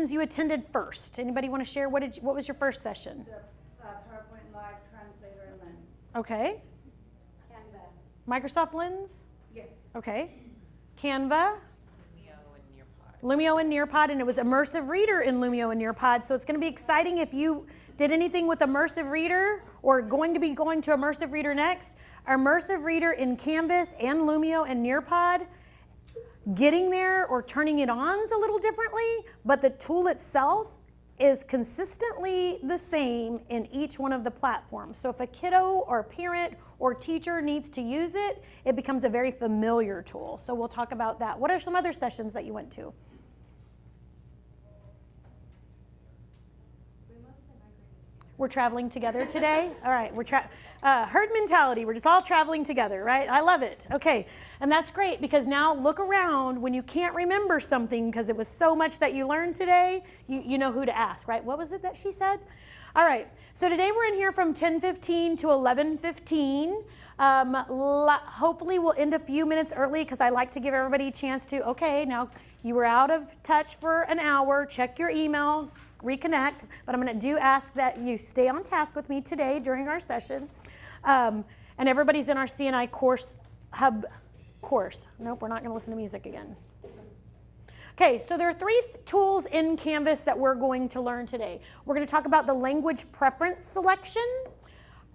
sessions you attended first? Anybody want to share? What was your first session? The PowerPoint Live Translator and Lens. Okay. Canva. Microsoft Lens? Yes. Okay. Canva? Lumio and Nearpod, and it was Immersive Reader in Lumio and Nearpod. So it's going to be exciting if you did anything with Immersive Reader or going to be going to Immersive Reader next. Immersive Reader in Canvas and Lumio and Nearpod, getting there or turning it on is a little differently, but the tool itself is consistently the same in each one of the platforms. So if a kiddo or parent or teacher needs to use it, it becomes a very familiar tool. So we'll talk about that. What are some other sessions that you went to? We're traveling together today. All right, herd mentality. We're just all traveling together, right? I love it. Okay, and that's great because now look around when you can't remember something because it was so much that you learned today, you know who to ask, right? What was it that she said? All right, so today we're in here from 10:15 to 11:15. Hopefully we'll end a few minutes early because I like to give everybody a chance to, okay, now you were out of touch for an hour, check your email, reconnect, but I'm going to ask that you stay on task with me today during our session. And everybody's in our CNI course hub course. Nope, we're not going to listen to music again. Okay, so there are 3 tools in Canvas that we're going to learn today. We're going to talk about the language preference selection,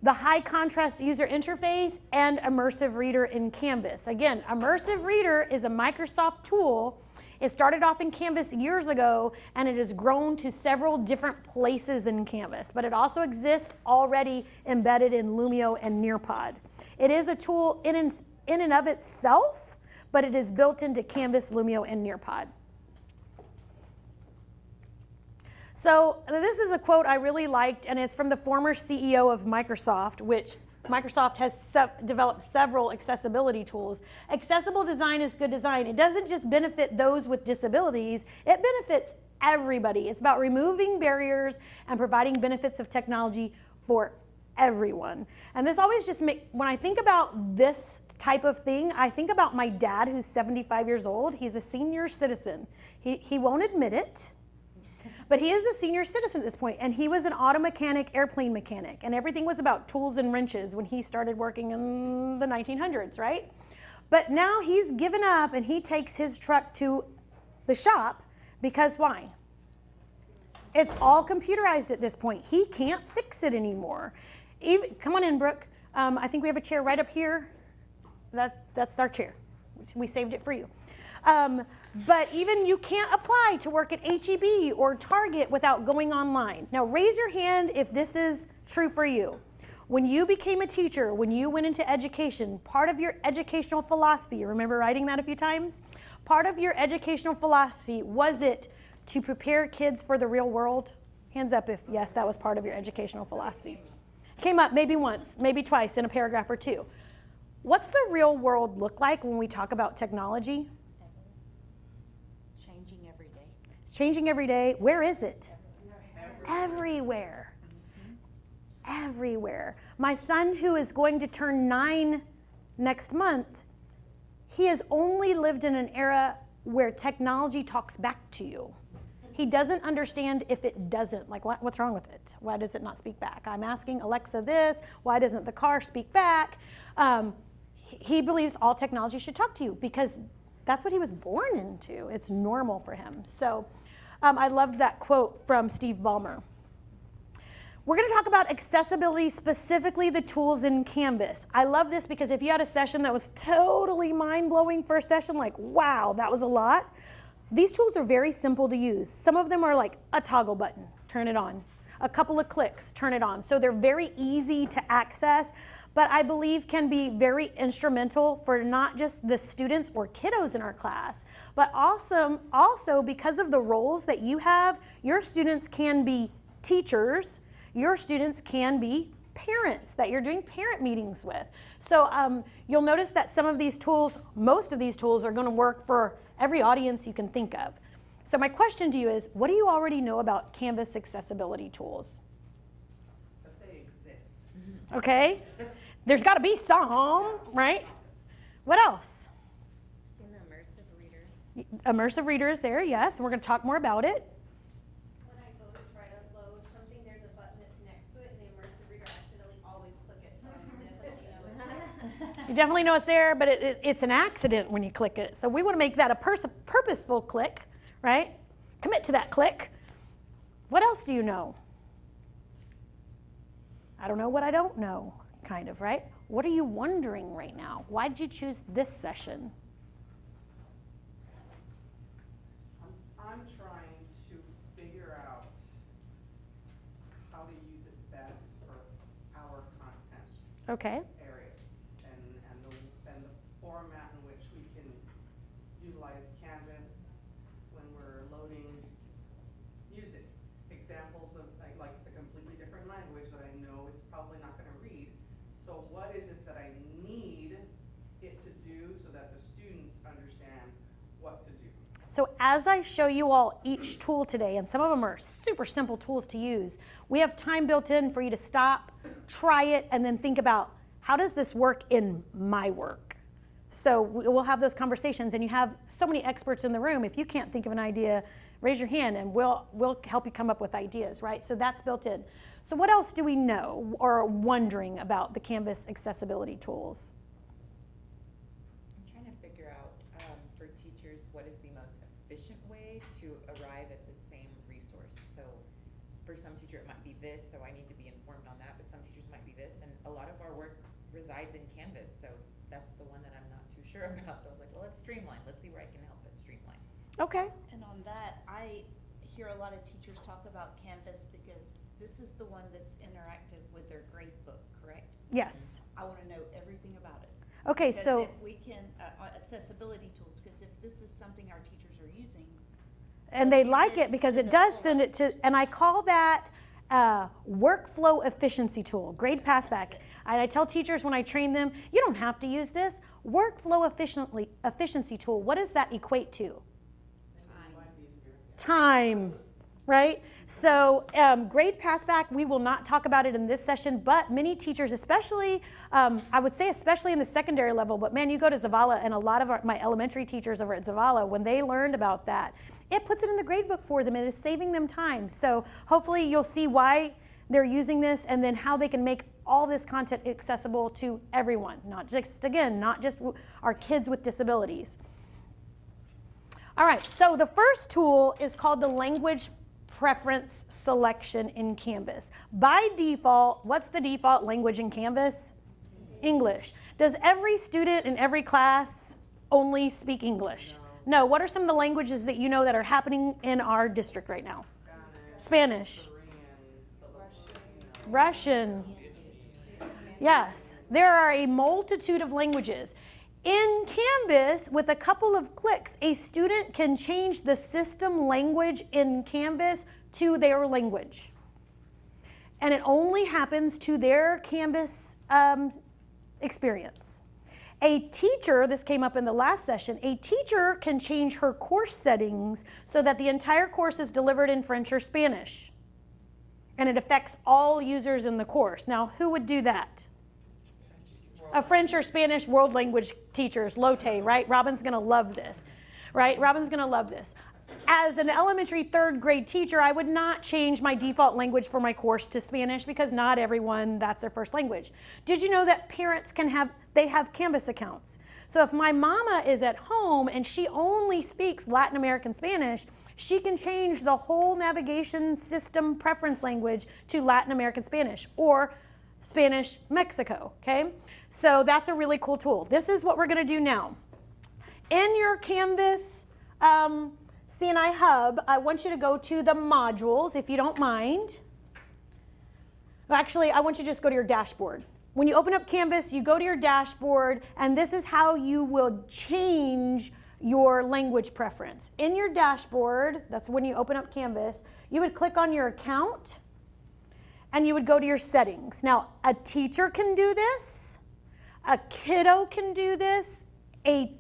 the high contrast user interface, and Immersive Reader in Canvas. Again, Immersive Reader is a Microsoft tool. It started off in Canvas years ago, and it has grown to several different places in Canvas, but it also exists already embedded in Lumio and Nearpod. It is a tool in and of itself, but it is built into Canvas, Lumio, and Nearpod. So this is a quote I really liked, and it's from the former CEO of Microsoft, which Microsoft has developed several accessibility tools. Accessible design is good design. It doesn't just benefit those with disabilities, it benefits everybody. It's about removing barriers and providing benefits of technology for everyone. And this always just when I think about this type of thing, I think about my dad who's 75 years old. He's a senior citizen. He won't admit it. But he is a senior citizen at this point, and he was an auto mechanic, airplane mechanic, and everything was about tools and wrenches when he started working in the 1900s, right? But now he's given up, and he takes his truck to the shop because why? It's all computerized at this point. He can't fix it anymore. Come on in, Brooke. I think we have a chair right up here. That's our chair. We saved it for you. But even you can't apply to work at HEB or Target without going online. Now raise your hand if this is true for you. When you became a teacher, when you went into education, part of your educational philosophy, remember writing that a few times? Part of your educational philosophy, was it to prepare kids for the real world? Hands up if yes, that was part of your educational philosophy. Came up maybe once, maybe twice in a paragraph or two. What's the real world look like when we talk about technology? Changing every day. Where is it? Everywhere. Everywhere. My son, who is going to turn 9 next month, he has only lived in an era where technology talks back to you. He doesn't understand if it doesn't. Like, what's wrong with it? Why does it not speak back? I'm asking Alexa this. Why doesn't the car speak back? He believes all technology should talk to you because that's what he was born into. It's normal for him. So I loved that quote from Steve Ballmer. We're going to talk about accessibility, specifically the tools in Canvas. I love this because if you had a session that was totally mind-blowing for a session, like, wow, that was a lot, these tools are very simple to use. Some of them are like a toggle button, turn it on. A couple of clicks, turn it on. So they're very easy to access, but I believe can be very instrumental for not just the students or kiddos in our class, but also because of the roles that you have, your students can be teachers, your students can be parents that you're doing parent meetings with. So you'll notice that some of these tools, most of these tools are going to work for every audience you can think of. So my question to you is, what do you already know about Canvas accessibility tools? That they exist. Okay. There's got to be some, right? What else? In the Immersive Reader. Immersive Reader is there, yes. And we're going to talk more about it. You definitely know it's there, but it's an accident when you click it. So we want to make that a purposeful click, right? Commit to that click. What else do you know? I don't know what I don't know, kind of, right? What are you wondering right now? Why did you choose this session? I'm trying to figure out how to use it best for our content Okay. areas and the format in which we can utilize Canvas when we're loading music. Examples of, like it's a completely different language that I know it's probably not gonna read. So what is it that I need it to do so that the students understand what to do? So as I show you all each tool today, and some of them are super simple tools to use, we have time built in for you to stop, try it, and then think about, how does this work in my work? So we'll have those conversations, and you have so many experts in the room. If you can't think of an idea, raise your hand and we'll help you come up with ideas, right? So that's built in. So what else do we know or are wondering about the Canvas accessibility tools? I'm trying to figure out for teachers what is the most efficient way to arrive at the same resource. So for some teacher it might be this, so I need to be informed on that, but some teachers might be this, and a lot of our work resides in Canvas, so that's the one that I'm not too sure about. So I was like, well, let's streamline. Let's see where I can help us streamline. Okay. And on that, I hear a lot of teachers talk about Canvas because this is the one that's interactive with their grade book, correct? Yes. I want to know everything about it. Okay, Because so if we can, accessibility tools, because if this is something our teachers are using, and let's they use like it it because to it the does send it to, fullest. and I call that workflow efficiency tool, grade passback. That's it. I tell teachers when I train them, you don't have to use this. Workflow efficiency tool, what does that equate to? Time, right? So grade passback, we will not talk about it in this session, but many teachers, especially, I would say especially in the secondary level, but man, you go to Zavala, and a lot of my elementary teachers over at Zavala, when they learned about that, it puts it in the grade book for them. It is saving them time. So hopefully you'll see why they're using this and then how they can make all this content accessible to everyone, not just our kids with disabilities. All right, so the first tool is called the language preference selection in Canvas. By default, what's the default language in Canvas? English. Does every student in every class only speak English? No. What are some of the languages that you know that are happening in our district right now? Spanish. Russian. Yes, there are a multitude of languages. In Canvas, with a couple of clicks, a student can change the system language in Canvas to their language. And it only happens to their Canvas experience. A teacher, this came up in the last session, a teacher can change her course settings so that the entire course is delivered in French or Spanish. And it affects all users in the course. Now, who would do that? A French or Spanish world language teachers, Lotte, right? Robin's gonna love this, right? Robin's gonna love this. As an elementary third grade teacher, I would not change my default language for my course to Spanish because not everyone, that's their first language. Did you know that parents have Canvas accounts? So if my mama is at home and she only speaks Latin American Spanish, she can change the whole navigation system preference language to Latin American Spanish or Spanish Mexico, okay? So that's a really cool tool. This is what we're gonna do now. In your Canvas CNI Hub, I want you to go to the modules, if you don't mind. Actually, I want you to just go to your dashboard. When you open up Canvas, you go to your dashboard, and this is how you will change your language preference. In your dashboard, that's when you open up Canvas, you would click on your account, and you would go to your settings. Now, a teacher can do this, a kiddo can do this, a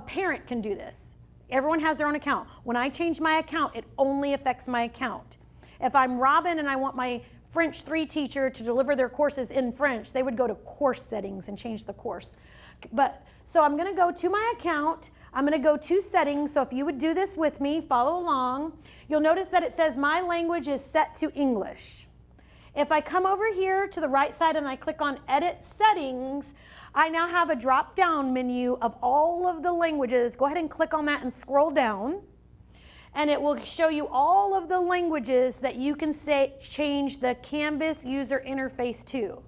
parent can do this. Everyone has their own account. When I change my account, it only affects my account. If I'm Robin and I want my French 3 teacher to deliver their courses in French, they would go to course settings and change the course. So I'm gonna go to my account, I'm gonna go to settings, so if you would do this with me, follow along, you'll notice that it says my language is set to English. If I come over here to the right side and I click on Edit Settings, I now have a drop-down menu of all of the languages. Go ahead and click on that and scroll down. And it will show you all of the languages that you can change the Canvas user interface to.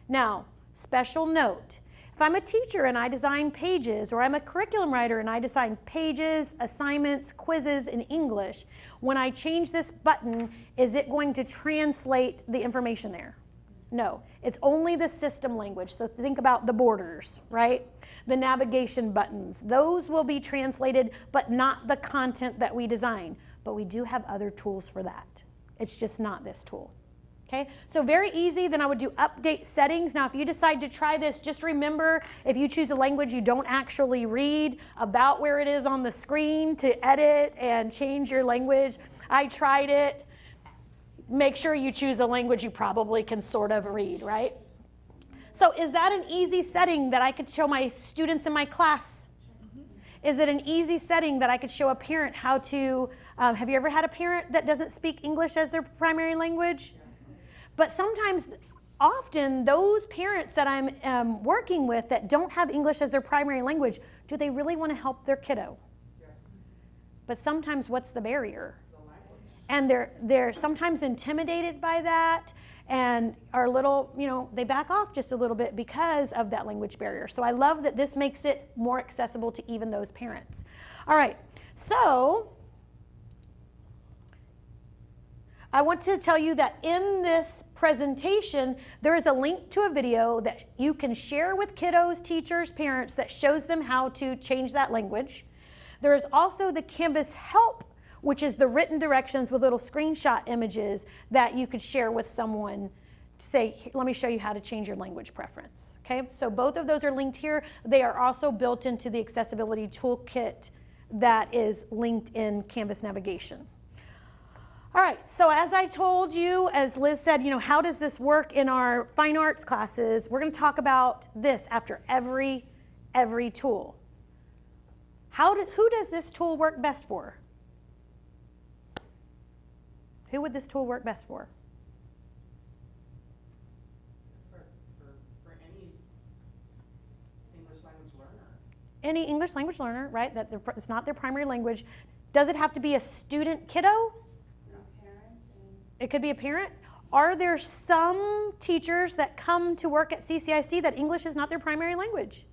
Now, special note, if I'm a teacher and I design pages, or I'm a curriculum writer and I design pages, assignments, quizzes in English, when I change this button, is it going to translate the information there? No, it's only the system language. So think about the borders, right? The navigation buttons. Those will be translated, but not the content that we design. But we do have other tools for that. It's just not this tool. Okay, so very easy. Then I would do update settings. Now, if you decide to try this, just remember, if you choose a language you don't actually read, about where it is on the screen to edit and change your language. I tried it. Make sure you choose a language you probably can sort of read, right? So is that an easy setting that I could show my students in my class? Is it an easy setting that I could show a parent how to, have you ever had a parent that doesn't speak English as their primary language? But sometimes, often, those parents that I'm working with that don't have English as their primary language, do they really want to help their kiddo? Yes. But sometimes, what's the barrier? The language. And they're sometimes intimidated by that and are a little, they back off just a little bit because of that language barrier. So I love that this makes it more accessible to even those parents. All right, so I want to tell you that in this presentation, there is a link to a video that you can share with kiddos, teachers, parents that shows them how to change that language. There is also the Canvas Help, which is the written directions with little screenshot images that you could share with someone to say, let me show you how to change your language preference. Okay, so both of those are linked here. They are also built into the accessibility toolkit that is linked in Canvas Navigation. All right, so as I told you, as Liz said, how does this work in our fine arts classes? We're going to talk about this after every tool. Who does this tool work best for? Who would this tool work best for? For any English language learner. Any English language learner, right? That it's not their primary language. Does it have to be a student kiddo? It could be a parent. Are there some teachers that come to work at CCISD that English is not their primary language?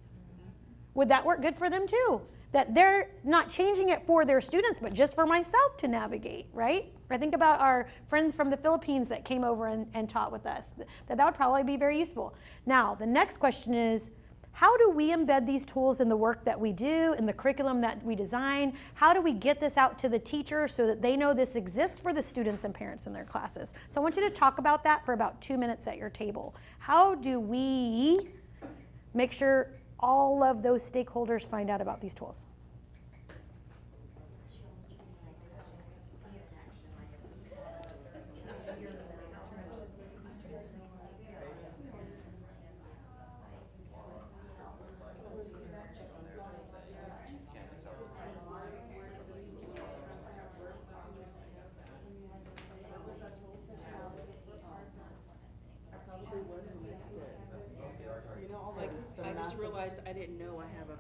Would that work good for them too? That they're not changing it for their students, but just for myself to navigate, right? I think about our friends from the Philippines that came over and taught with us. That would probably be very useful. Now, the next question is, how do we embed these tools in the work that we do, in the curriculum that we design? How do we get this out to the teachers so that they know this exists for the students and parents in their classes? So I want you to talk about that for about 2 minutes at your table. How do we make sure all of those stakeholders find out about these tools? I just realized I didn't know I have a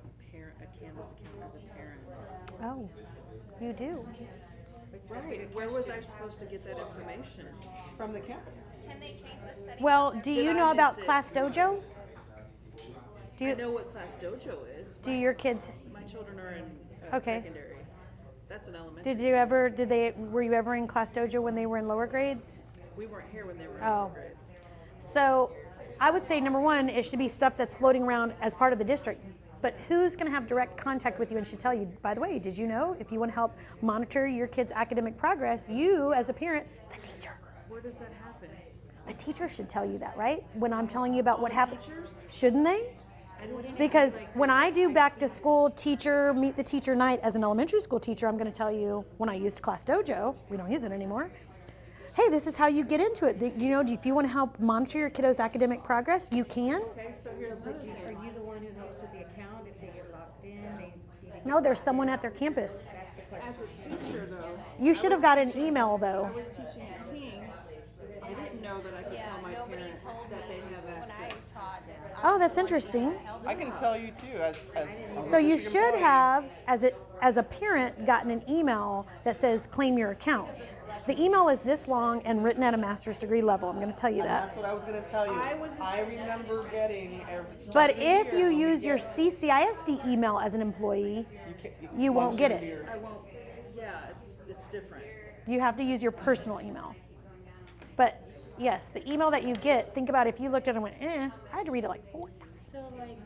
Canvas account as a parent. Oh, you do. Right, where was I supposed to get that information? From the campus. Can they change the setting? Well, do Did you I know about miss it? Class Dojo? Do I you, know what Class Dojo is. do your kids, My children are in Okay. secondary. That's an elementary. were you ever in Class Dojo when they were in lower grades? We weren't here when they were in Oh. grades. So I would say, number one, it should be stuff that's floating around as part of the district. But who's going to have direct contact with you and should tell you, by the way, did you know if you want to help monitor your kid's academic progress, you as a parent, the teacher. Where does that happen? The teacher should tell you that, right? When I'm telling you about what happened. Teachers? Shouldn't they? Because when I do back to school teacher, meet the teacher night as an elementary school teacher, I'm going to tell you when I used Class Dojo, we don't use it anymore. Hey, this is how you get into it. You know, if you want to help monitor your kiddo's academic progress, you can. Okay, so here's another thing. Are you the one who helps with the account if they get locked in? No, there's someone at their campus. As a teacher, though. You should have got an email, I though. was teaching at King. I didn't know that I could parents that they have access. Oh, that's interesting. I can tell you too, as So you should have, as a parent, gotten an email that says claim your account. The email is this long and written at a master's degree level. I'm going to tell you that. That's what I was going to tell you. I remember getting. But if you use your CCISD email as an employee, you won't get it. I won't, yeah, it's different. You have to use your personal email. But yes, the email that you get, think about if you looked at it and went, I had to read it like 4 times. So like,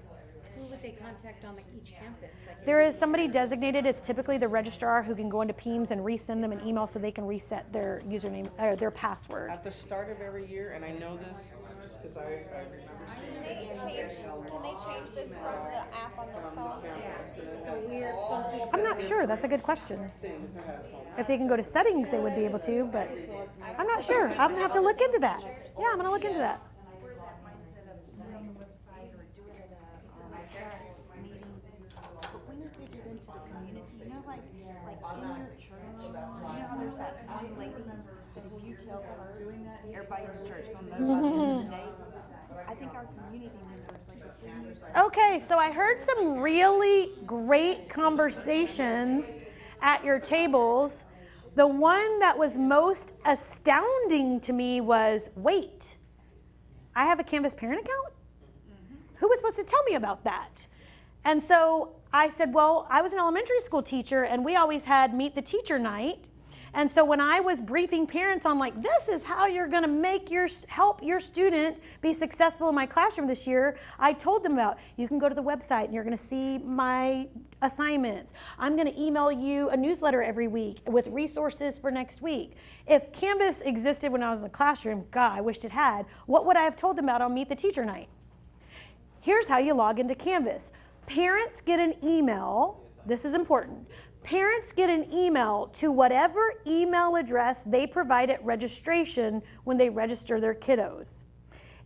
who would they contact on each campus? Like, There is somebody designated. It's typically the registrar who can go into PEAMS and resend them an email so they can reset their username or their password. At the start of every year, and I know this just because I remember seeing Can they change this from the app on the phone? it's a weird, funky. I'm not sure. That's a good question. things that have home. If they can go to settings, they would be able to, but I'm not sure. I'm gonna have to look into that. Yeah, I'm gonna look into that. We're in that mindset of do it on the website or do it at a meeting. But when you take it into the community, you know, like in your church, you know how there's that one lady that if you tell her, everybody in the church gonna know by the end of the day. I think our community members, like if we use Okay, so I heard some really great conversations at your tables. The one that was most astounding to me was, wait, I have a Canvas parent account? Who was supposed to tell me about that? And so I said, well, I was an elementary school teacher and we always had meet the teacher night. And so when I was briefing parents on like, this is how you're gonna help your student be successful in my classroom this year, I told them about, you can go to the website and you're gonna see my assignments. I'm gonna email you a newsletter every week with resources for next week. If Canvas existed when I was in the classroom, God, I wished it had, what would I have told them about on Meet the Teacher Night? Here's how you log into Canvas. Parents get an email, this is important. Parents get an email to whatever email address they provide at registration when they register their kiddos.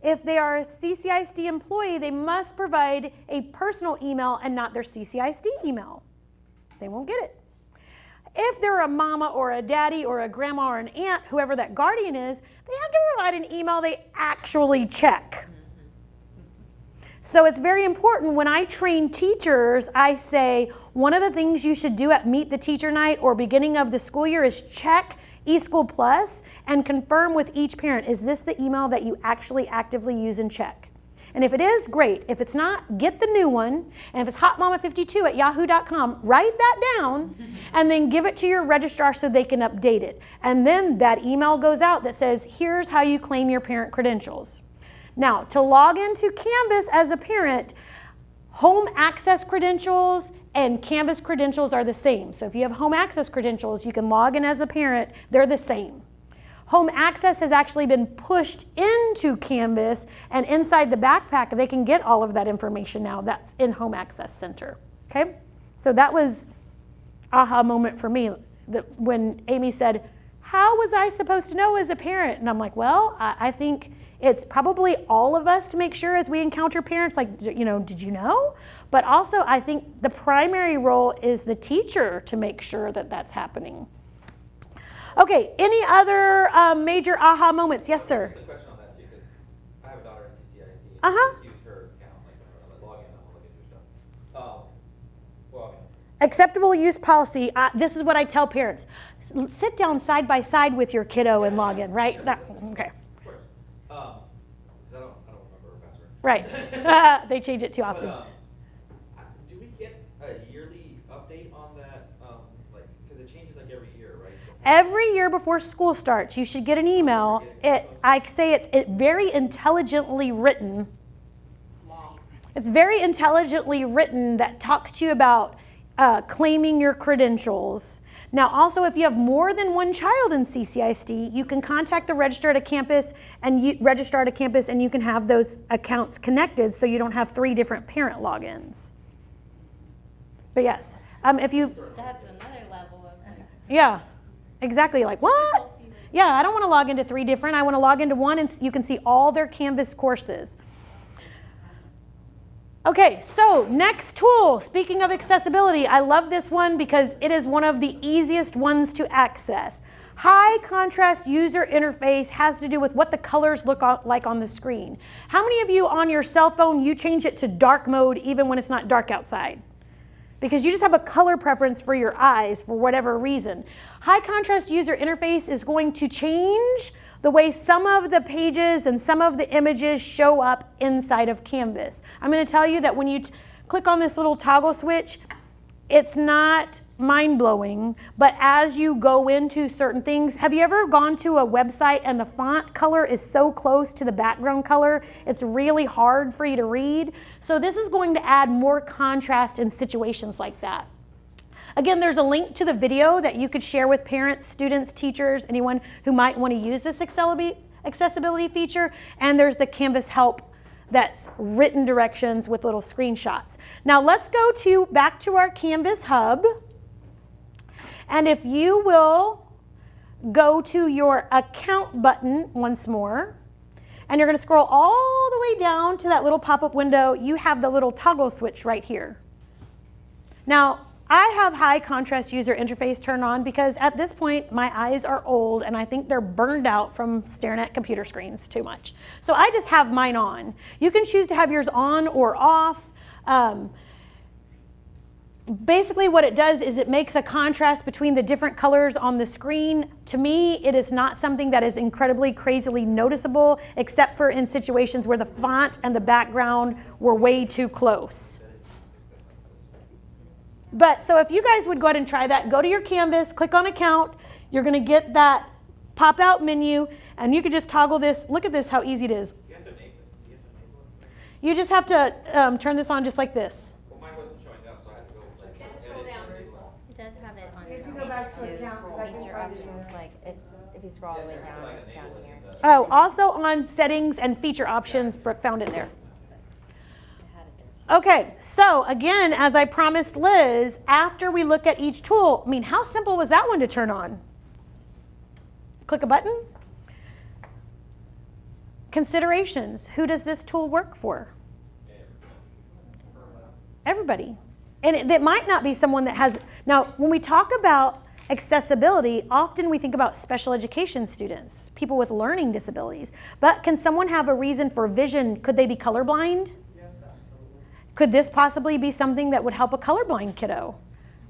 If they are a CCISD employee, they must provide a personal email and not their CCISD email. They won't get it. If they're a mama or a daddy or a grandma or an aunt, whoever that guardian is, they have to provide an email they actually check. So it's very important when I train teachers, I say one of the things you should do at Meet the Teacher Night or beginning of the school year is check eSchool Plus and confirm with each parent, is this the email that you actually actively use and check? And if it is, great. If it's not, get the new one. And if it's hotmama52@yahoo.com, write that down and then give it to your registrar so they can update it. And then that email goes out that says, here's how you claim your parent credentials. Now, to log into Canvas as a parent, home access credentials and Canvas credentials are the same. So if you have home access credentials, you can log in as a parent, they're the same. Home access has actually been pushed into Canvas, and inside the backpack, they can get all of that information now. That's in Home Access Center, okay? So that was aha moment for me when Amy said, how was I supposed to know as a parent? And I'm like, well, I think it's probably all of us to make sure as we encounter parents, like, you know, did you know? But also I think the primary role is the teacher to make sure that that's happening. Okay, any other major aha moments? Yes, sir. Just a question on that too, because I have a daughter in CCISD. Uh-huh. Just use her account, like when I log in, I'll look at your stuff. Well, Acceptable use policy. This is what I tell parents. Sit down side by side with your kiddo and log in, right? Okay. of course. 'Cause I don't remember her password. Right. They change it too often. But do we get a yearly update on that? Like, because it changes like every year, right? Every year before school starts, you should get an email. I say it's very intelligently written. It's very intelligently written that talks to you about claiming your credentials. Now, also, if you have more than one child in CCISD, you can contact the registrar at a campus and register at a campus, and you can have those accounts connected so you don't have 3 different parent logins. But yes, if you... That's another level of. Yeah, exactly. Like, what? Yeah, I don't want to log into 3 different. I want to log into one and you can see all their Canvas courses. Okay, so next tool, speaking of accessibility, I love this one because it is one of the easiest ones to access. High contrast user interface has to do with what the colors look like on the screen. How many of you on your cell phone, you change it to dark mode even when it's not dark outside? Because you just have a color preference for your eyes for whatever reason. High contrast user interface is going to change the way some of the pages and some of the images show up inside of Canvas. I'm going to tell you that when you click on this little toggle switch, it's not mind-blowing, but as you go into certain things, have you ever gone to a website and the font color is so close to the background color, it's really hard for you to read? So this is going to add more contrast in situations like that. Again, there's a link to the video that you could share with parents, students, teachers, anyone who might want to use this accessibility feature, and there's the Canvas help that's written directions with little screenshots. Now let's go back to our Canvas hub. And if you will go to your account button once more, and you're going to scroll all the way down to that little pop-up window, you have the little toggle switch right here. Now, I have high contrast user interface turned on because at this point my eyes are old and I think they're burned out from staring at computer screens too much. So I just have mine on. You can choose to have yours on or off. Basically what it does is it makes a contrast between the different colors on the screen. To me, it is not something that is incredibly crazily noticeable except for in situations where the font and the background were way too close. But so if you guys would go ahead and try that, go to your Canvas, click on account, you're going to get that pop-out menu, and you can just toggle this. Look at this, how easy it is. You just have to turn this on just like this. Well, mine wasn't showing up, so I had to go. Scroll down. It does have it on If you go back to page 2, account, that feature can find it options, there. like if you scroll all the way down, it's down here. Oh, also on settings and feature options, Brooke found it there. I had it there too. Okay, so again, as I promised Liz, after we look at each tool, I mean, how simple was that one to turn on? Click a button. Considerations. Who does this tool work for? Everybody. And it might not be someone that has, now when we talk about accessibility, often we think about special education students, people with learning disabilities. But can someone have a reason for vision? Could they be colorblind? Yes, absolutely. Could this possibly be something that would help a colorblind kiddo,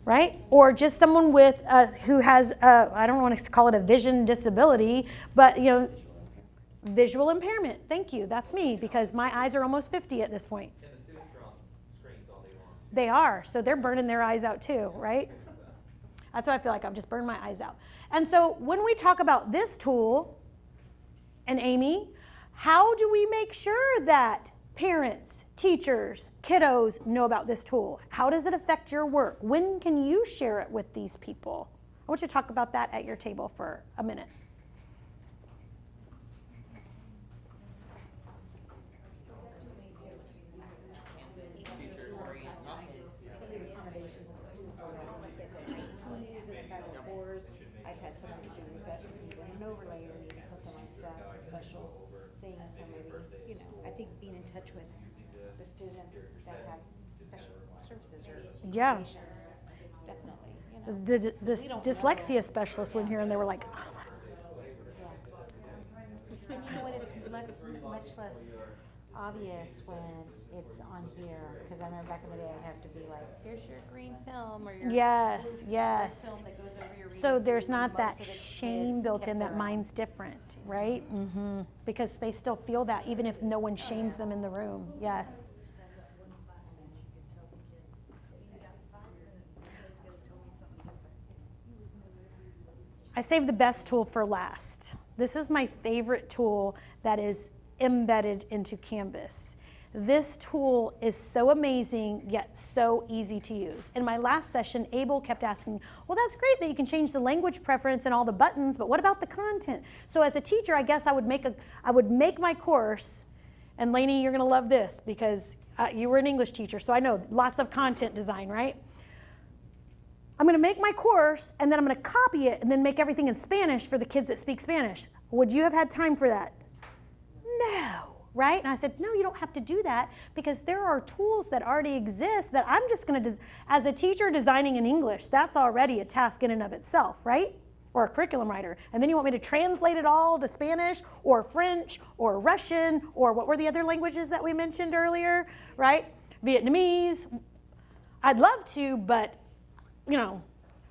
right? Or just someone with who has I don't want to call it a vision disability, but visual impairment. Thank you. That's me because my eyes are almost 50 at this point. And the students are on screens all day long. They are, so they're burning their eyes out too, right? That's what I feel like. I've just burned my eyes out. And so when we talk about this tool, and Amy, how do we make sure that parents, teachers, kiddos know about this tool? How does it affect your work? When can you share it with these people? I want you to talk about that at your table for a minute. I've had some of the students that need an overlay or need something like that, special things, so maybe, I think being in touch with the students that have special services or Yeah. situations, definitely, The We don't dyslexia specialists went here and they were like, oh, And you know what, it's much less obvious when it's on here, because I remember back in the day, I'd have to be like, here's your green film or your yes, blue yes. film that goes over your So reading. there's not Most that of the shame kids built kept in that their own. mine's different, right? Because they still feel that even if no one shames them in the room. Yes. I saved the best tool for last. This is my favorite tool that is embedded into Canvas. This tool is so amazing, yet so easy to use. In my last session, Abel kept asking, well, that's great that you can change the language preference and all the buttons, but what about the content? So as a teacher, I guess I would make my course, and Lainey, you're gonna love this because you were an English teacher, so I know lots of content design, right? I'm gonna make my course, and then I'm gonna copy it, and then make everything in Spanish for the kids that speak Spanish. Would you have had time for that? No. Right? And I said, no, you don't have to do that because there are tools that already exist that I'm just going to, as a teacher designing in English, that's already a task in and of itself, right? or a curriculum writer. And then you want me to translate it all to Spanish or French or Russian or what were the other languages that we mentioned earlier, right? Vietnamese. I'd love to, but, you know,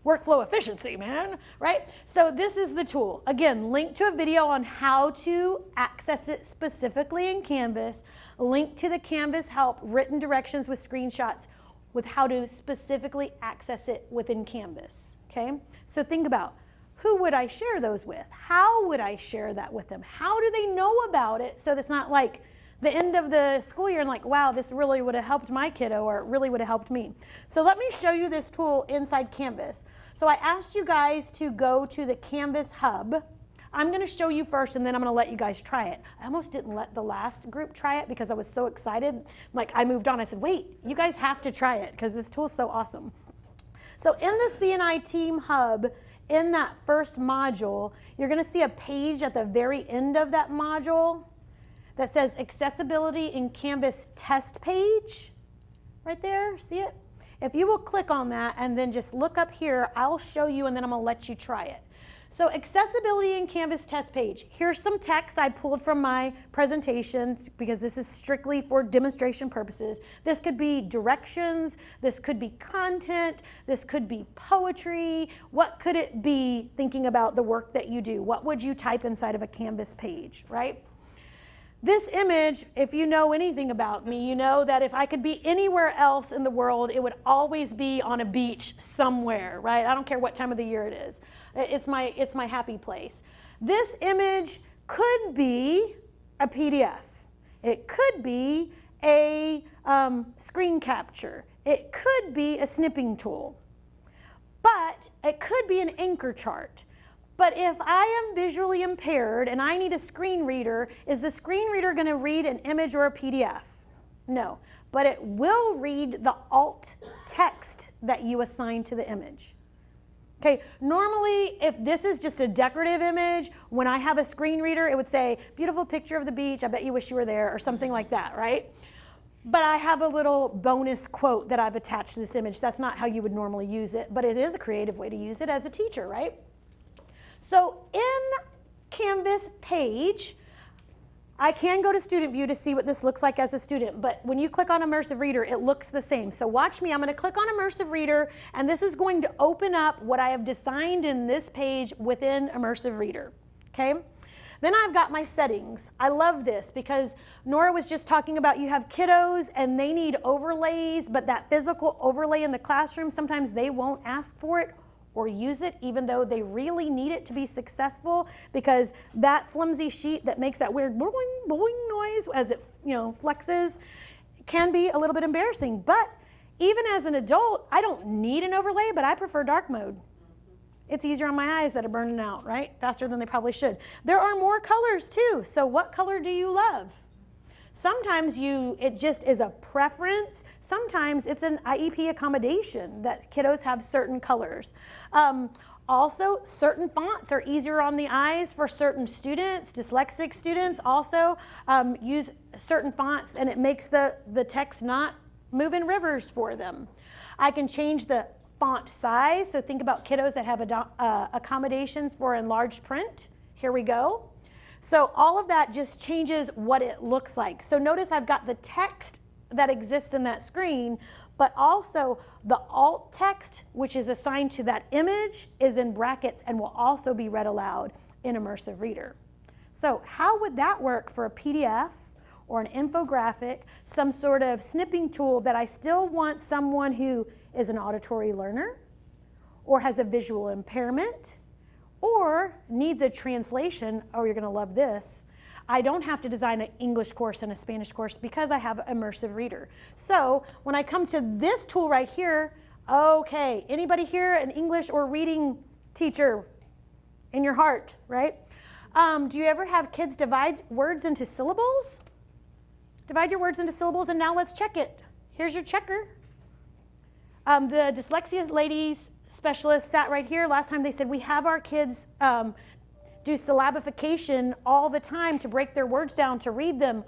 workflow efficiency, man, right? So this is the tool. Again, link to a video on how to access it specifically in Canvas, link to the Canvas help, written directions with screenshots with how to specifically access it within Canvas, okay? So think about, who would I share those with? How would I share that with them? How do they know about it so that's not like the end of the school year and like, wow, this really would have helped my kiddo or it really would have helped me. So let me show you this tool inside Canvas. So I asked you guys to go to the Canvas Hub. I'm going to show you first and then I'm going to let you guys try it. I almost didn't let the last group try it because I was so excited. Like I moved on. I said, wait, you guys have to try it because this tool is so awesome. So in the CNI Team Hub, in that first module, you're going to see a page at the very end of that module that says Accessibility in Canvas Test Page. Right there, see it? If you will click on that and then just look up here, I'll show you and then I'm going to let you try it. So Accessibility in Canvas Test Page. Here's some text I pulled from my presentation because this is strictly for demonstration purposes. This could be directions, this could be content, this could be poetry. What could it be thinking about the work that you do? What would you type inside of a Canvas page, right? This image, if you know anything about me, you know that if I could be anywhere else in the world, it would always be on a beach somewhere, right? I don't care what time of the year it is. It's my happy place. This image could be a PDF. It could be a screen capture. It could be a snipping tool. But it could be an anchor chart. But if I am visually impaired and I need a screen reader, is the screen reader going to read an image or a PDF? No, but it will read the alt text that you assign to the image. Okay, normally if this is just a decorative image, when I have a screen reader, it would say, beautiful picture of the beach, I bet you wish you were there, or something like that, right? But I have a little bonus quote that I've attached to this image. That's not how you would normally use it, but it is a creative way to use it as a teacher, right? So in Canvas page, I can go to student view to see what this looks like as a student, but when you click on immersive reader, it looks the same. So watch me, I'm gonna click on immersive reader, and this is going to open up what I have designed in this page within immersive reader, okay? Then I've got my settings. I love this because Nora was just talking about you have kiddos and they need overlays, but that physical overlay in the classroom, sometimes they won't ask for it or use it even though they really need it to be successful, because that flimsy sheet that makes that weird boing, boing noise as it flexes can be a little bit embarrassing. But even as an adult, I don't need an overlay, but I prefer dark mode. It's easier on my eyes that are burning out, right? Faster than they probably should. There are more colors too, so what color do you love? Sometimes it just is a preference. Sometimes it's an IEP accommodation that kiddos have certain colors. Also, certain fonts are easier on the eyes for certain students. Dyslexic students also use certain fonts and it makes the text not move in rivers for them. I can change the font size, so think about kiddos that have accommodations for enlarged print. Here we go. So all of that just changes what it looks like. So notice I've got the text that exists in that screen, but also the alt text, which is assigned to that image, is in brackets and will also be read aloud in immersive reader. So how would that work for a PDF or an infographic, some sort of snipping tool that I still want someone who is an auditory learner or has a visual impairment or needs a translation? Oh, you're going to love this. I don't have to design an English course and a Spanish course because I have immersive reader. So when I come to this tool right here, okay, anybody here an English or reading teacher in your heart, right? Do you ever have kids divide words into syllables? Divide your words into syllables, and now let's check it. Here's your checker. The dyslexia ladies specialist sat right here. Last time they said we have our kids do syllabification all the time to break their words down to read them.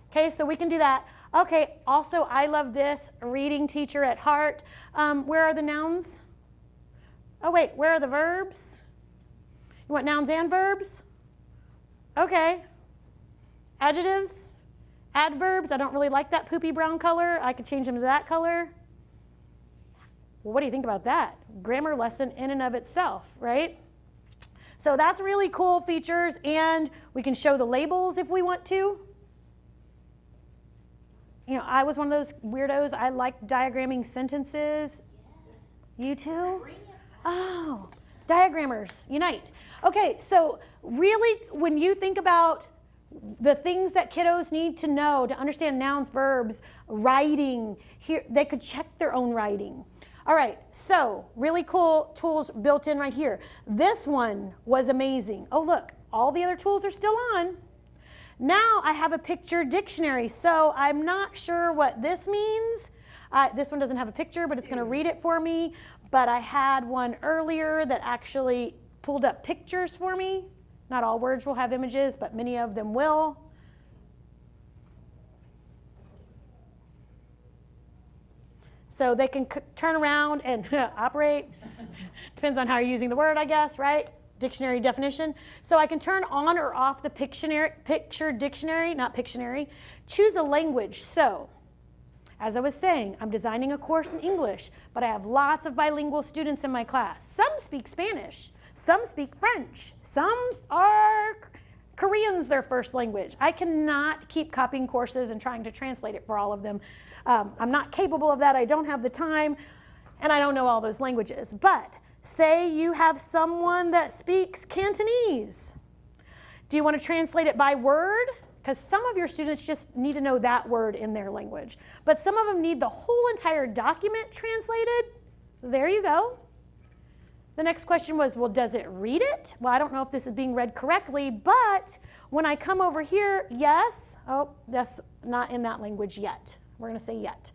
Okay, so we can do that. Okay, also I love this, reading teacher at heart. Where are the nouns? Oh wait, where are the verbs? You want nouns and verbs? Okay. Adjectives, adverbs, I don't really like that poopy brown color. I could change them to that color. Well, what do you think about that? Grammar lesson in and of itself, right? So that's really cool features, and we can show the labels if we want to. You know, I was one of those weirdos. I like diagramming sentences. You too? Oh, diagrammers, unite. Okay, so really when you think about the things that kiddos need to know to understand nouns, verbs, writing, here they could check their own writing. All right, so really cool tools built in right here. This one was amazing. Oh look, all the other tools are still on. Now I have a picture dictionary, so I'm not sure what this means. This one doesn't have a picture, but it's going to read it for me. But I had one earlier that actually pulled up pictures for me. Not all words will have images, but many of them will. So they can turn around and operate. Depends on how you're using the word, I guess, right? Dictionary definition. So I can turn on or off the picture dictionary, not Pictionary. Choose a language. So, as I was saying, I'm designing a course in English, but I have lots of bilingual students in my class. Some speak Spanish, some speak French, some are Korean's their first language. I cannot keep copying courses and trying to translate it for all of them. I'm not capable of that. I don't have the time, and I don't know all those languages. But say you have someone that speaks Cantonese. Do you want to translate it by word? Because some of your students just need to know that word in their language. But some of them need the whole entire document translated. There you go. The next question was, well, does it read it? Well, I don't know if this is being read correctly, but when I come over here, yes. Oh, that's not in that language yet. We're going to say yet.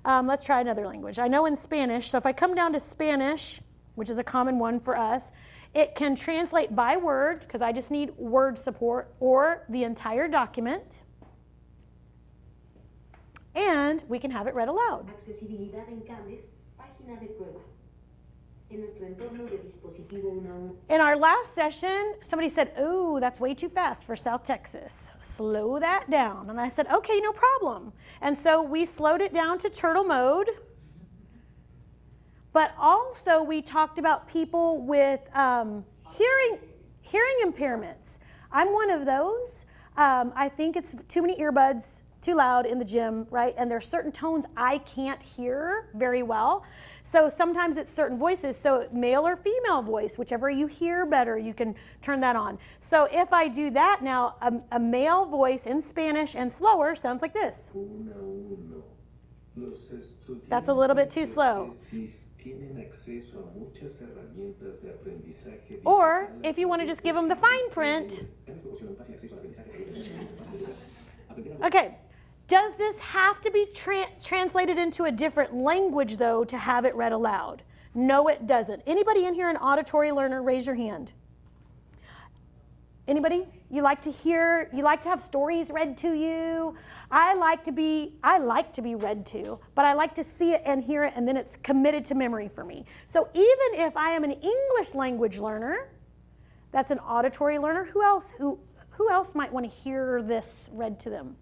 Let's try another language. I know in Spanish, so if I come down to Spanish, which is a common one for us, it can translate by word, because I just need word support, or the entire document. And we can have it read aloud. Accesibilidad en cables, página de prueba. En nuestro entorno de dispositivo 1. In our last session, somebody said, "Oh, that's way too fast for South Texas. Slow that down." And I said, "Okay, no problem." And so we slowed it down to turtle mode. But also we talked about people with hearing impairments. I'm one of those. I think it's too many earbuds, too loud in the gym, right? And there are certain tones I can't hear very well. So sometimes it's certain voices. So male or female voice, whichever you hear better, you can turn that on. So if I do that now, a male voice in Spanish and slower sounds like this. That's a little bit too slow. Or if you want to just give them the fine print. Okay, does this have to be translated into a different language though to have it read aloud? No, it doesn't. Anybody in here an auditory learner, raise your hand. Anybody? You like to hear, you like to have stories read to you? I like to be read to, but I like to see it and hear it, and then it's committed to memory for me. So even if I am an English language learner, that's an auditory learner, who else might want to hear this read to them?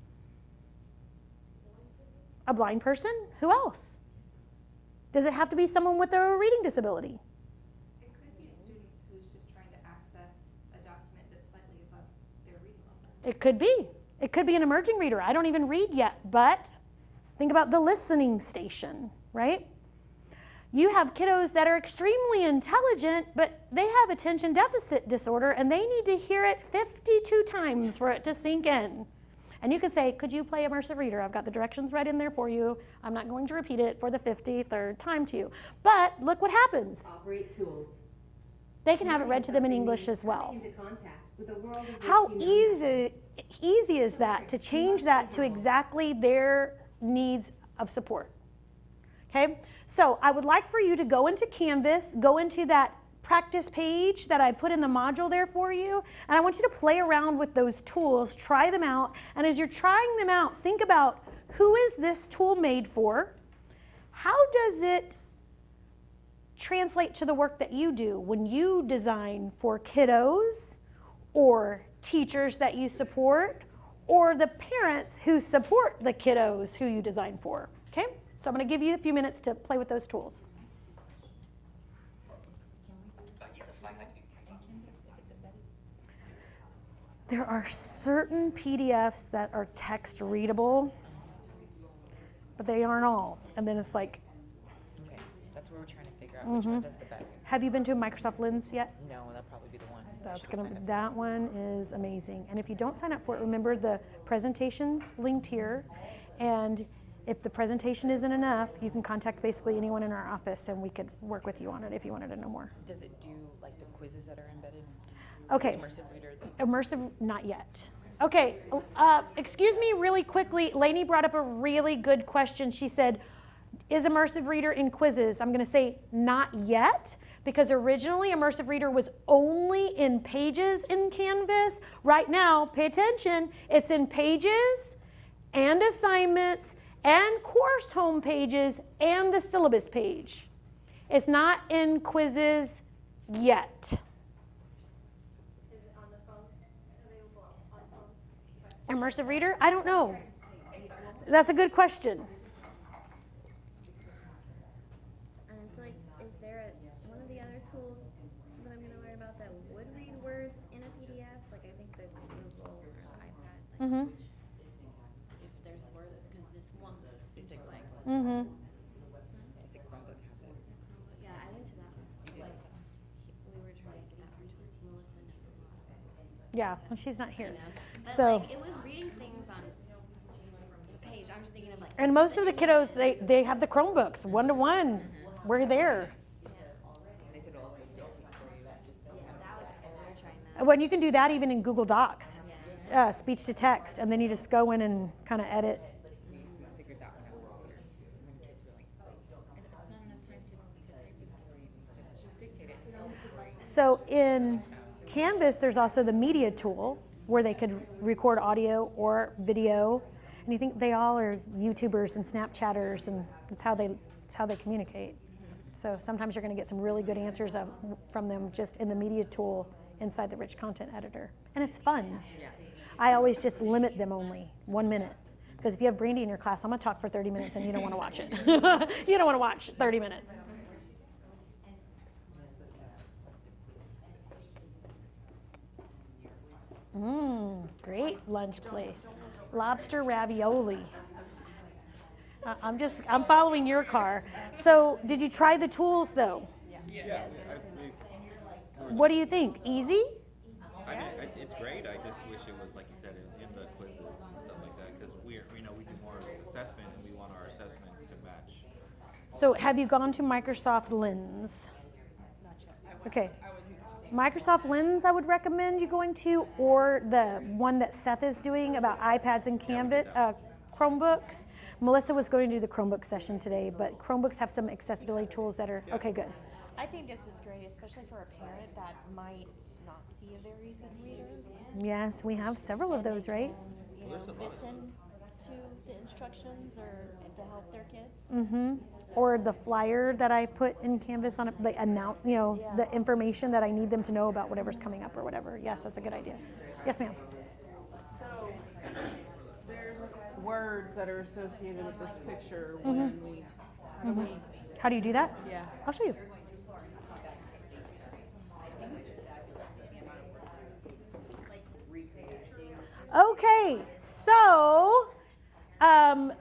A blind person? Who else? Does it have to be someone with a reading disability? It could be a student who's just trying to access a document that's slightly above their reading level. It could be. It could be an emerging reader. I don't even read yet, but think about the listening station, right? You have kiddos that are extremely intelligent, but they have attention deficit disorder, and they need to hear it 52 times for it to sink in. And you can say, could you play immersive reader? I've got the directions right in there for you. I'm not going to repeat it for the 53rd time to you. But look what happens. Operate tools. They can have it read to them in English as well. How easy is that to change that to exactly their needs of support? Okay, so I would like for you to go into Canvas, go into that practice page that I put in the module there for you, and I want you to play around with those tools, try them out, and as you're trying them out, think about, who is this tool made for? How does it translate to the work that you do when you design for kiddos or teachers that you support or the parents who support the kiddos who you design for. Okay? So I'm going to give you a few minutes to play with those tools. There are certain PDFs that are text readable, but they aren't all. And then it's like, Okay, that's what we're trying to figure out, which one does the best. have you been to Microsoft Lens yet? No, that'll probably be the one. That one is amazing. And if you don't sign up for it, remember the presentation's linked here. And if the presentation isn't enough, you can contact basically anyone in our office and we could work with you on it if you wanted to know more. Does it do like the quizzes that are embedded? Okay. Immersive reader? Immersive, not yet. Okay, excuse me really quickly. Lainey brought up a really good question. She said, is Immersive Reader in quizzes? I'm going to say not yet, because originally Immersive Reader was only in Pages in Canvas. Right now, pay attention, it's in Pages and Assignments and Course Home Pages and the Syllabus page. It's not in quizzes yet. Is it on the phones, available on phones? Immersive Reader? I don't know. That's a good question. And I feel like, is there one of the other tools that I'm gonna learn about that would read words in a PDF? Like I think the Google or the iPad. Like Mm-hmm. if there's words, because this one is just like, Mm-hmm. I think Chromebook has it. yeah, I went to that one. It's like we were trying to get that one to Melissa doesn't. Yeah, well, she's not here. But So, like it was reading things on the page. I'm just thinking of like. and most of the kiddos, they have the Chromebooks, one-to-one. We're there. They said also dictate for you. Yeah, that was we were trying that. When you can do that even in Google Docs, speech to text, and then you just go in and kind of edit. We figured that one out this year. When kids were like, it's not enough time to type the story. We said, just dictate it and tell the story. So in Canvas, there's also the media tool where they could record audio or video. And you think they all are YouTubers and Snapchatters, and it's how they communicate. So sometimes you're going to get some really good answers from them just in the media tool inside the rich content editor. And it's fun. I always just limit them only 1 minute. Because if you have Brandey in your class, I'm going to talk for 30 minutes and you don't want to watch it. You don't want to watch 30 minutes. Great lunch place. Lobster ravioli. I'm following your car. So did you try the tools though? Yes. What do you think? Easy? It's great. I just wish it was, like you said, in the quizzes and stuff like that, because we do more assessment and we want our assessments to match. So have you gone to Microsoft Lens? Okay. Microsoft Lens I would recommend you going to, or the one that Seth is doing about iPads and Canvas, Chromebooks. Melissa was going to do the Chromebook session today, but Chromebooks have some accessibility tools that are, okay, good. I think this is great, especially for a parent that might not be a very good reader. Yes, we have several of those, right? You know, listen to the instructions or to help their kids. Mm-hmm. Or the flyer that I put in Canvas on it, like announce, the information that I need them to know about whatever's coming up or whatever. Yes, that's a good idea. Yes, ma'am. So, there's words that are associated with this picture when we, How do you do that? Yeah. I'll show you. Okay, so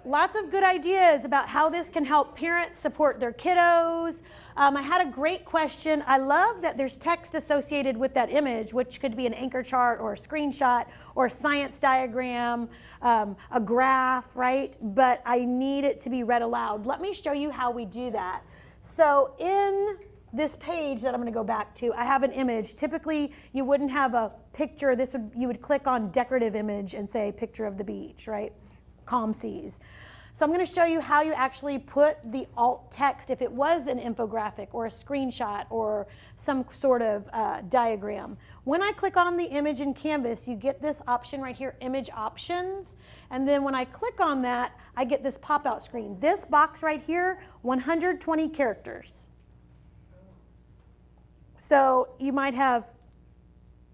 lots of good ideas about how this can help parents support their kiddos. I had a great question. I love that there's text associated with that image, which could be an anchor chart or a screenshot or a science diagram, a graph, right? But I need it to be read aloud. Let me show you how we do that. So in this page that I'm going to go back to, I have an image. Typically, you wouldn't have a picture. You would click on decorative image and say picture of the beach, right? Calm seas. So I'm going to show you how you actually put the alt text if it was an infographic or a screenshot or some sort of diagram. When I click on the image in Canvas, you get this option right here, image options. And then when I click on that, I get this pop-out screen. This box right here, 120 characters. So you might have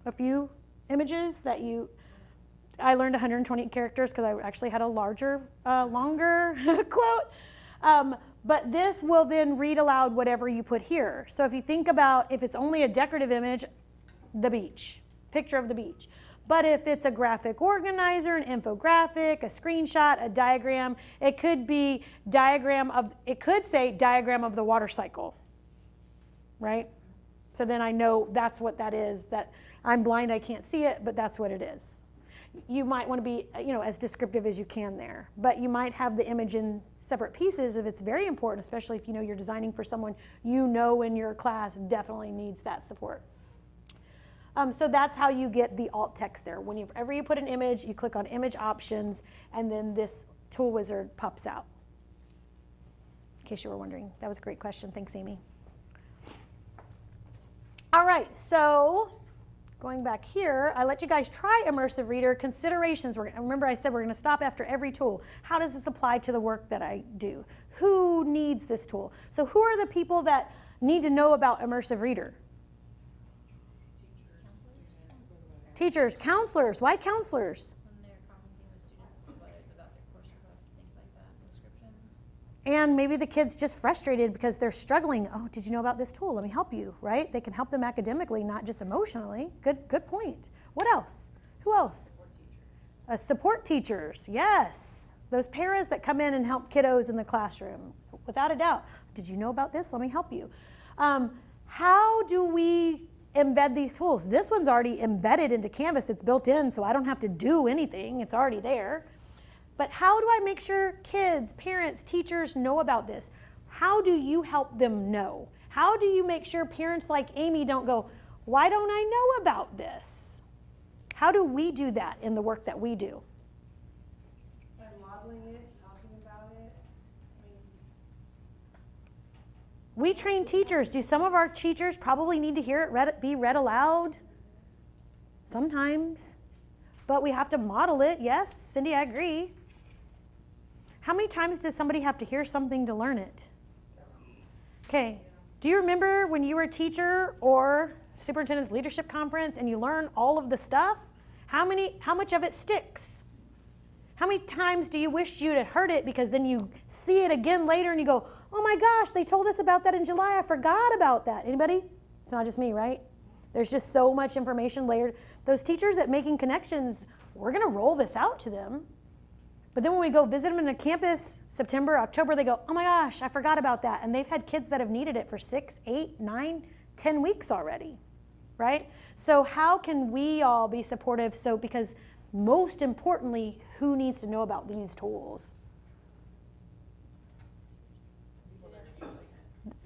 a few images that I learned 120 characters because I actually had a longer quote. But this will then read aloud whatever you put here. So if you think about, if it's only a decorative image, the beach, picture of the beach. But if it's a graphic organizer, an infographic, a screenshot, a diagram, it could be it could say diagram of the water cycle, right? So then I know that's what that is, that I'm blind, I can't see it, but that's what it is. You might want to be, as descriptive as you can there, but you might have the image in separate pieces if it's very important, especially if you're designing for someone in your class definitely needs that support. So that's how you get the alt text there. Whenever you put an image, you click on image options, and then this tool wizard pops out. In case you were wondering, that was a great question. Thanks, Amy. All right, so going back here, I let you guys try Immersive Reader considerations. Remember I said we're going to stop after every tool. How does this apply to the work that I do? Who needs this tool? So who are the people that need to know about Immersive Reader? Teachers, counselors. Why counselors? When they're commenting with students, whether it's about their course requests, things like that, description. And maybe the kid's just frustrated because they're struggling. Oh, did you know about this tool? Let me help you, right? They can help them academically, not just emotionally. Good point. What else? Who else? Support teachers, yes. Those paras that come in and help kiddos in the classroom, without a doubt. Did you know about this? Let me help you. How do we embed these tools? This one's already embedded into Canvas. It's built in, so I don't have to do anything. It's already there. But how do I make sure kids, parents, teachers know about this? How do you help them know? How do you make sure parents like Amy don't go, why don't I know about this? How do we do that in the work that we do? By modeling it, talking about it. We train teachers. Do some of our teachers probably need to hear it be read aloud? Sometimes. But we have to model it. Yes, Cindy, I agree. How many times does somebody have to hear something to learn it? Okay. Do you remember when you were a teacher or superintendent's leadership conference and you learn all of the stuff? How much of it sticks? How many times do you wish you'd have heard it because then you see it again later and you go, oh my gosh, they told us about that in July. I forgot about that. Anybody? It's not just me, right? There's just so much information layered. Those teachers at Making Connections, we're going to roll this out to them. But then when we go visit them in a campus, September, October, they go, oh my gosh, I forgot about that. And they've had kids that have needed it for 6, 8, 9, 10 weeks already, right? So how can we all be supportive? Because most importantly, who needs to know about these tools?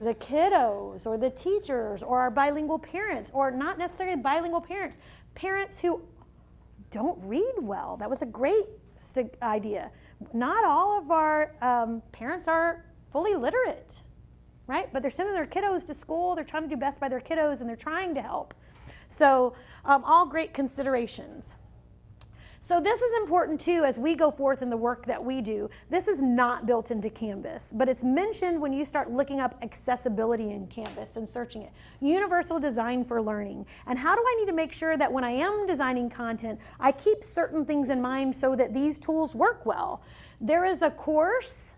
The kiddos or the teachers or our bilingual parents, or not necessarily bilingual parents, parents who don't read well. That was a great idea. Not all of our parents are fully literate, right? But they're sending their kiddos to school. They're trying to do best by their kiddos, and they're trying to help. So all great considerations. So this is important too as we go forth in the work that we do. This is not built into Canvas, but it's mentioned when you start looking up accessibility in Canvas and searching it. Universal design for learning. And how do I need to make sure that when I am designing content, I keep certain things in mind so that these tools work well? There is a course,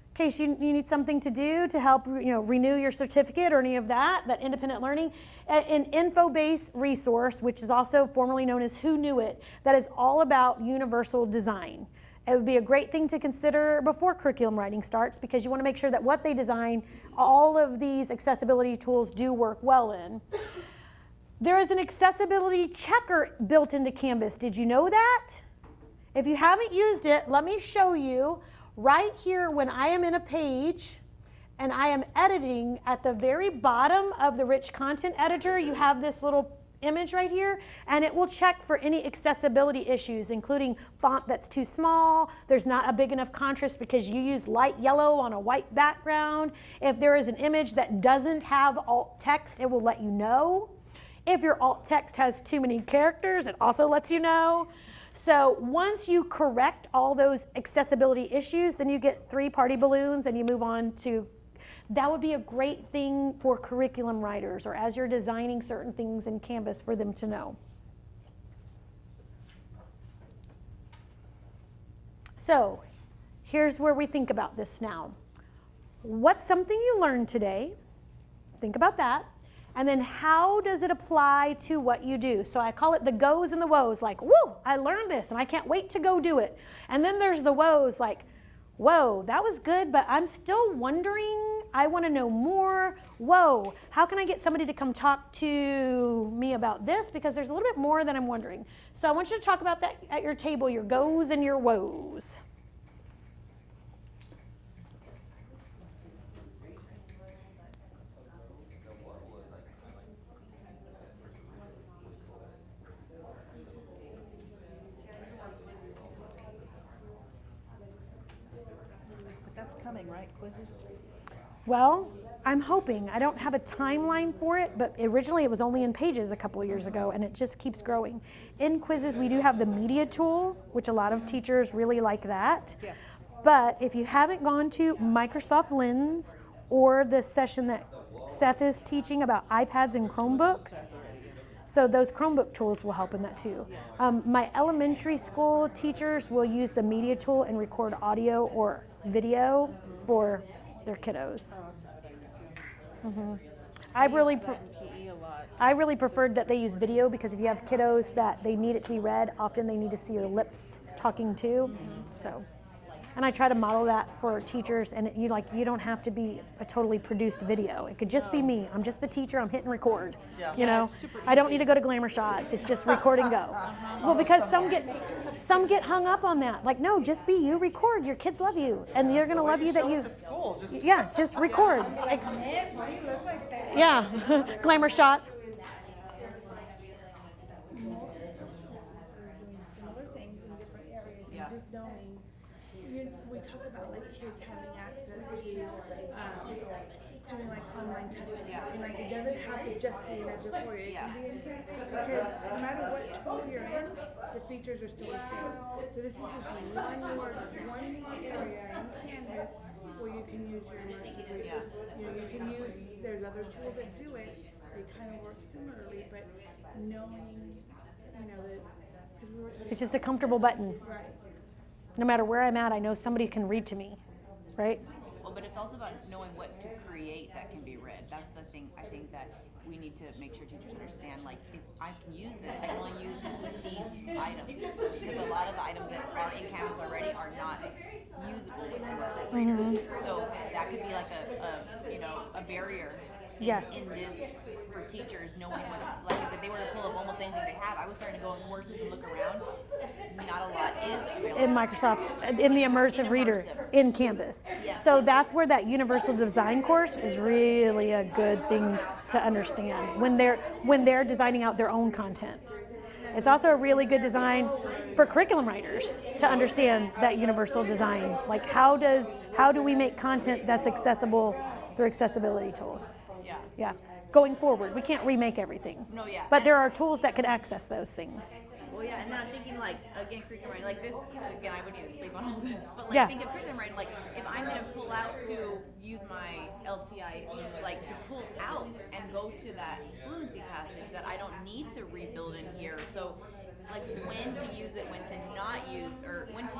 in case you need something to do to help renew your certificate or any of that independent learning, an info-based resource, which is also formerly known as Who Knew It, that is all about universal design. It would be a great thing to consider before curriculum writing starts because you want to make sure that what they design, all of these accessibility tools do work well in. There is an accessibility checker built into Canvas. Did you know that? If you haven't used it, let me show you. Right here, when I am in a page and I am editing, at the very bottom of the rich content editor, you have this little image right here, and it will check for any accessibility issues, including font that's too small, there's not a big enough contrast because you use light yellow on a white background. If there is an image that doesn't have alt text, it will let you know. If your alt text has too many characters, it also lets you know. So once you correct all those accessibility issues, then you get 3 party balloons and you move on to That would be a great thing for curriculum writers or as you're designing certain things in Canvas for them to know. So here's where we think about this now. What's something you learned today? Think about that. And then how does it apply to what you do? So I call it the goes and the woes, like, whoa, I learned this and I can't wait to go do it. And then there's the woes, like, whoa, that was good, but I'm still wondering, I want to know more. Whoa, how can I get somebody to come talk to me about this? Because there's a little bit more that I'm wondering. So I want you to talk about that at your table, your goes and your woes. But that's coming, right? Quizzes? Well, I'm hoping. I don't have a timeline for it, but originally it was only in Pages a couple of years ago, and it just keeps growing. In Quizzes, we do have the media tool, which a lot of teachers really like that. Yeah. But if you haven't gone to Microsoft Lens or the session that Seth is teaching about iPads and Chromebooks, so those Chromebook tools will help in that too. My elementary school teachers will use the media tool and record audio or video for their kiddos. I really preferred that they use video because if you have kiddos that they need it to be read, often they need to see your lips talking too. So, and I try to model that for teachers, and you don't have to be a totally produced video. It could just be me. I'm just the teacher. I'm hitting record. You know, I don't need to go to glamour shots. It's just record and go. Well, because some get hung up on that. Like, no, just be you. Record. Your kids love you, and they're gonna love you that you. Yeah, just record. Yeah, glamour shots. Similar things in different areas, and just knowing, we talk about like kids having access to, doing like online testing. And like it doesn't have to just be in a report, it can be in Canvas, because no matter what tool you're in, the features are still the same. So this is just one more area in Canvas where you can use your immersive reader. You can use, there's other tools that do it, they kind of work similarly, but knowing, that, because we were talking. It's just a comfortable button. Right. No matter where I'm at, I know somebody can read to me, right? Well, but it's also about knowing what to create that can be read. That's the thing I think that we need to make sure teachers understand. Like, if I can use this, I can only use this with these items. Because a lot of the items that are in Canvas already are not usable with immersive readers. So that could be like a barrier Yes. in this for teachers, knowing what, like, if they were to pull up almost anything they have. I was starting to go in courses and look around. Not a lot is available. In Microsoft, in the immersive reader, in Canvas. Yeah. So that's where that universal design course is really a good thing to understand when they're designing out their own content. It's also a really good design for curriculum writers to understand that universal design. Like how do we make content that's accessible through accessibility tools? Yeah. Going forward, we can't remake everything. No, yeah. But there are tools that can access those things. Well, yeah, and then I'm thinking, like, again, curriculum writing, like this, again, I would need to sleep on all this, but like, Yeah. think of curriculum writing, like, if I'm gonna pull out to use my LTI, like, to pull out and go to that fluency passage that I don't need to rebuild in here, so, like, when to use it, when to not use, or when to.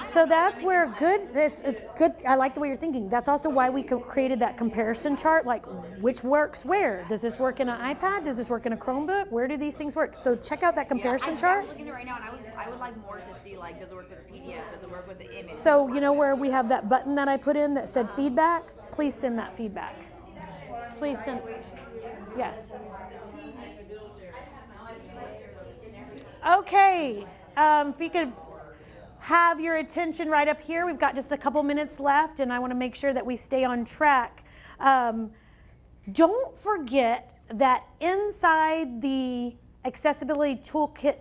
So that's where it's good. I like the way you're thinking. That's also why we created that comparison chart, like which works where. Does this work in an iPad? Does this work in a Chromebook? Where do these things work? So check out that comparison chart. I'm looking at it right now, and I would like more to see, like, does it work with the PDF? Does it work with the image? So you know where we have that button that I put in that said feedback? Please send that feedback. Please send. Yes. Okay. If you could have your attention right up here. We've got just a couple minutes left, and I want to make sure that we stay on track. Don't forget that inside the accessibility toolkit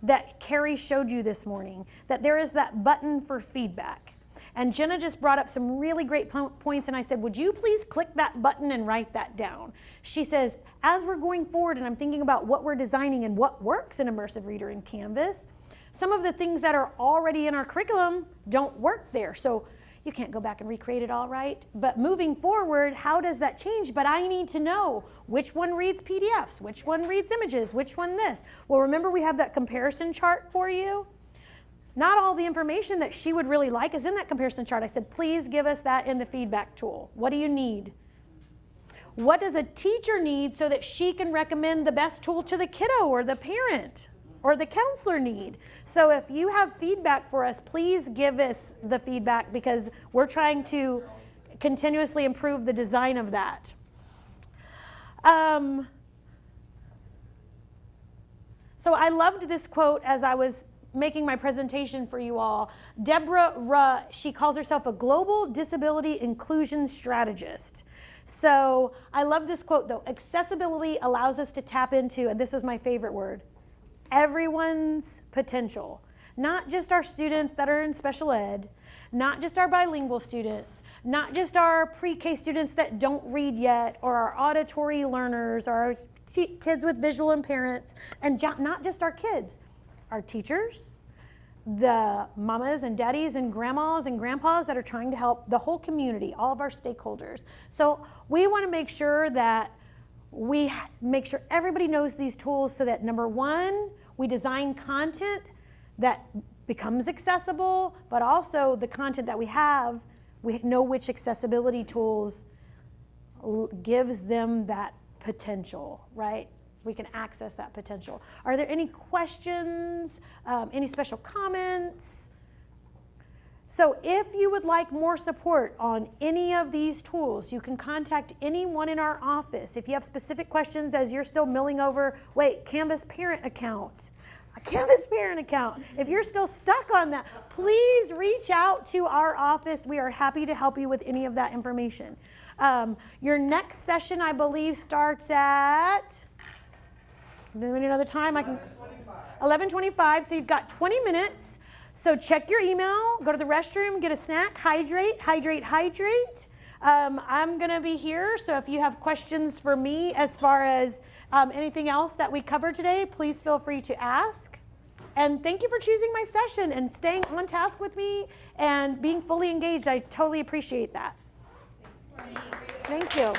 that Cary showed you this morning, that there is that button for feedback. And Jenna just brought up some really great points, and I said, would you please click that button and write that down? She says, as we're going forward and I'm thinking about what we're designing and what works in Immersive Reader in Canvas, some of the things that are already in our curriculum don't work there. So You can't go back and recreate it all, right? But moving forward, how does that change? But I need to know which one reads PDFs, which one reads images, which one this. Well, remember we have that comparison chart for you? Not all the information that she would really like is in that comparison chart. I said, please give us that in the feedback tool. What do you need? What does a teacher need so that she can recommend the best tool to the kiddo or the parent or the counselor need? So if you have feedback for us, please give us the feedback because we're trying to continuously improve the design of that. So I loved this quote as I was making my presentation for you all. Deborah Ruh, she calls herself a global disability inclusion strategist. So I love this quote though. Accessibility allows us to tap into, and this was my favorite word, everyone's potential. Not just our students that are in special ed, not just our bilingual students, not just our pre-K students that don't read yet, or our auditory learners, or our kids with visual impairments, and not just our kids. Our teachers, the mamas and daddies and grandmas and grandpas that are trying to help the whole community, all of our stakeholders. So we want to make sure that we make sure everybody knows these tools so that number one, we design content that becomes accessible, but also the content that we have, we know which accessibility tools gives them that potential, right? We can access that potential. Are there any questions, any special comments? So if you would like more support on any of these tools, you can contact anyone in our office. If you have specific questions as you're still milling over, wait, Canvas parent account, a Canvas parent account. If you're still stuck on that, please reach out to our office. We are happy to help you with any of that information. Your next session, I believe, starts at... Another time I can 11:25, so you've got 20 minutes. So check your email, go to the restroom, get a snack, hydrate. I'm going to be here, so if you have questions for me as far as anything else that we covered today, please feel free to ask. And thank you for choosing my session and staying on task with me and being fully engaged. I totally appreciate that. Thank you.